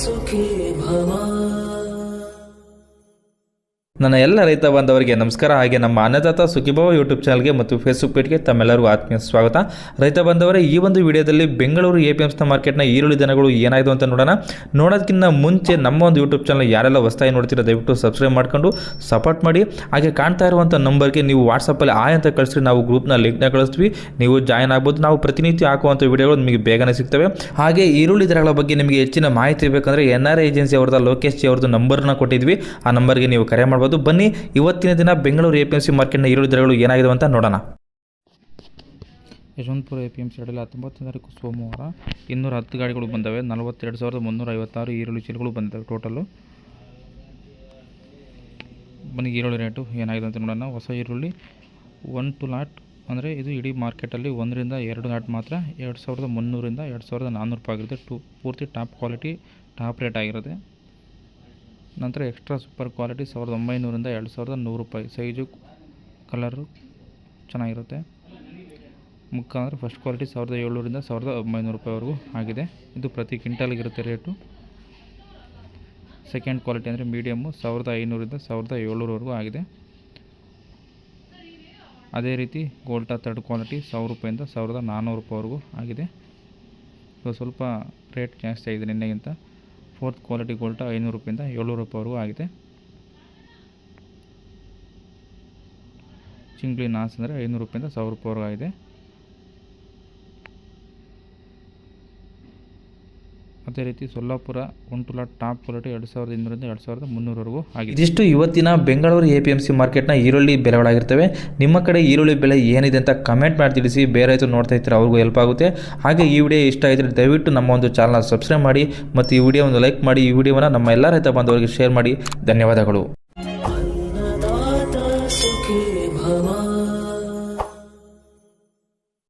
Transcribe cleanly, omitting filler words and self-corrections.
ಸುಖೀ ಭವ. ನನ್ನ ಎಲ್ಲ ರೈತ ಬಾಂಧವರಿಗೆ ನಮಸ್ಕಾರ. ಹಾಗೆ ನಮ್ಮ ಅನ್ನದಾತ ಸುಖೀಭವ ಯೂಟ್ಯೂಬ್ ಚಾನಲ್ಗೆ ಮತ್ತು ಫೇಸ್ಬುಕ್ ಪೇಜ್ಗೆ ತಮ್ಮೆಲ್ಲರಿಗೂ ಆತ್ಮೀಯ ಸ್ವಾಗತ. ರೈತ ಬಾಂಧವರೇ, ಈ ಒಂದು ವಿಡಿಯೋದಲ್ಲಿ ಬೆಂಗಳೂರು APMC ಮಾರ್ಕೆಟ್ನ ಈರುಳ್ಳಿ ದನಗಳು ಏನಾಯಿತು ಅಂತ ನೋಡೋದಕ್ಕಿಂತ ಮುಂಚೆ ನಮ್ಮ ಒಂದು ಯೂಟ್ಯೂಬ್ ಚಾನಲ್ ಯಾರೆಲ್ಲ ಹೊಸದಾಗಿ ನೋಡ್ತೀರಾ ದಯವಿಟ್ಟು ಸಬ್ಸ್ಕ್ರೈಬ್ ಮಾಡ್ಕೊಂಡು ಸಪೋರ್ಟ್ ಮಾಡಿ. ಹಾಗೆ ಕಾಣ್ತಾ ಇರುವಂಥ ನಂಬರ್ಗೆ ನೀವು ವಾಟ್ಸಪ್ಪಲ್ಲಿ ಆಯ್ ಅಂತ ಕಳಿಸ್ರಿ, ನಾವು ಗ್ರೂಪ್ನ ಲಿಂಕ್ನ ಕಳಿಸ್ತೀವಿ, ನೀವು ಜಾಯ್ನ್ ಆಗ್ಬೋದು. ನಾವು ಪ್ರತಿನಿತ್ಯ ಹಾಕುವಂಥ ವಿಡಿಯೋಗಳು ನಿಮಗೆ ಬೇಗನೆ ಸಿಗ್ತವೆ. ಹಾಗೆ ಈರುಳ್ಳಿ ದರಗಳ ಬಗ್ಗೆ ನಿಮಗೆ ಹೆಚ್ಚಿನ ಮಾಹಿತಿ ಬೇಕಂದರೆ NRI ಏಜೆನ್ಸಿ ಅವ್ರದ್ದು ಲೋಕೇಶ್ ಜಿ ಅವ್ರದ್ದು ನಂಬರ್ನ ಕೊಟ್ಟಿದ್ವಿ, ಆ ನಂಬರ್ಗೆ ನೀವು ಕರೆ ಮಾಡ್ಬೋದು. ಬನ್ನಿ ಇವತ್ತಿನ ದಿನ ಬೆಂಗಳೂರು APMC ಮಾರ್ಕೆಟ್ನ ಈರುಳ್ಳಿ ದರಗಳು ಏನಾಗಿದೆ ಅಂತ ನೋಡೋಣ. ಯಶವಂತಪುರ APMC ಅಡ್ಡಲ್ಲಿ 19ನೇ ತಾರೀಕು ಸೋಮವಾರ 210 ಗಾಡಿಗಳು ಬಂದವೆ. 42,356 ಈರುಳ್ಳಿ ಚೀಲಗಳು ಬಂದಿದ್ದಾವೆ ಟೋಟಲು. ಬನ್ನಿ ಈರುಳ್ಳಿ ರೇಟು ಏನಾಗಿದೆ ಅಂತ ನೋಡೋಣ. ಹೊಸ ಈರುಳ್ಳಿ 1 ಲಾಟ್ ಅಂದರೆ ಇದು ಇಡೀ ಮಾರ್ಕೆಟಲ್ಲಿ 1 ರಿಂದ 2 ಲಾಟ್ ಮಾತ್ರ 2,300 ರಿಂದ 2,400 ರೂಪಾಯಿ ಆಗಿರುತ್ತೆ. ಪೂರ್ತಿ ಟಾಪ್ ಕ್ವಾಲಿಟಿ ಟಾಪ್ ರೇಟ್ ಆಗಿರುತ್ತೆ. ನಂತರ ಎಕ್ಸ್ಟ್ರಾ ಸೂಪರ್ ಕ್ವಾಲಿಟಿ 1,900 ರಿಂದ 2,100 ರೂಪಾಯಿ. ಸೈಜು ಕಲರು ಚೆನ್ನಾಗಿರುತ್ತೆ. ಮುಖ ಅಂದರೆ ಫಸ್ಟ್ ಕ್ವಾಲಿಟಿ 1,700 ರಿಂದ 1,900 ರೂಪಾಯಿವರೆಗೂ ಆಗಿದೆ. ಇದು ಪ್ರತಿ ಕ್ವಿಂಟಲ್ಗಿರುತ್ತೆ ರೇಟು. ಸೆಕೆಂಡ್ ಕ್ವಾಲಿಟಿ ಅಂದರೆ ಮೀಡಿಯಮ್ಮು 1,500 ರಿಂದ 1,700ವರೆಗೂ ಆಗಿದೆ. ಅದೇ ರೀತಿ ಗೋಲ್ಟಾ ಥರ್ಡ್ ಕ್ವಾಲಿಟಿ 1,000 ರೂಪಾಯಿಂದ 1,400 ರೂಪಾಯಿವರೆಗೂ ಆಗಿದೆ. ಇದು ಸ್ವಲ್ಪ ರೇಟ್ ಜಾಸ್ತಿ ಆಗಿದೆ ನಿನ್ನೆಗಿಂತ. ಫೋರ್ತ್ ಕ್ವಾಲಿಟಿ ಗೋಲ್ಟಾ 500 ರೂಪಾಯಿಂದ 700 ರೂಪಾಯಿವರೆಗೂ ಆಗಿದೆ. ಚಿಂಗ್ಲಿ ನಾಸ್ ಅಂದರೆ 500 ರೂಪಾಯಿಂದ 1,000 ರೂಪಾಯಿವರೆಗೂ ಆಗಿದೆ. ಅದೇ ರೀತಿ ಸೊಲ್ಲಾಪುರ 1 ಲಾಟ್ ಟಾಪ್ ಕ್ವಾಲಿಟಿ 2,200 ರಿಂದ 2,300ವರೆಗೂ ಆಗಿದೆ. ಇದಿಷ್ಟು ಇವತ್ತಿನ ಬೆಂಗಳೂರು APMC ಮಾರ್ಕೆಟ್ನ ಈರುಳ್ಳಿ ಬೆಲೆಗಳಾಗಿರ್ತವೆ. ನಿಮ್ಮ ಕಡೆ ಈರುಳ್ಳಿ ಬೆಲೆ ಏನಿದೆ ಅಂತ ಕಮೆಂಟ್ ಮಾಡಿ ತಿಳಿಸಿ. ಬೇರೆ ಆಯಿತು ನೋಡ್ತಾ ಇರ್ತೀರ ಅವ್ರಿಗೂ ಹೆಲ್ಪ್ ಆಗುತ್ತೆ. ಹಾಗೆ ಈ ವಿಡಿಯೋ ಇಷ್ಟ ಆಗಿದ್ರೆ ದಯವಿಟ್ಟು ನಮ್ಮ ಒಂದು ಚಾನಲ್ ಸಬ್ಸ್ಕ್ರೈಬ್ ಮಾಡಿ ಮತ್ತು ಈ ವಿಡಿಯೋ ಒಂದು ಲೈಕ್ ಮಾಡಿ. ಈ ವಿಡಿಯೋವನ್ನು ನಮ್ಮ ಎಲ್ಲ ರೈತ ಬಾಂಧವರಿಗೆ ಶೇರ್ ಮಾಡಿ. ಧನ್ಯವಾದಗಳು. ಅನ್ನದಾತ ಸುಖೀ ಭವ.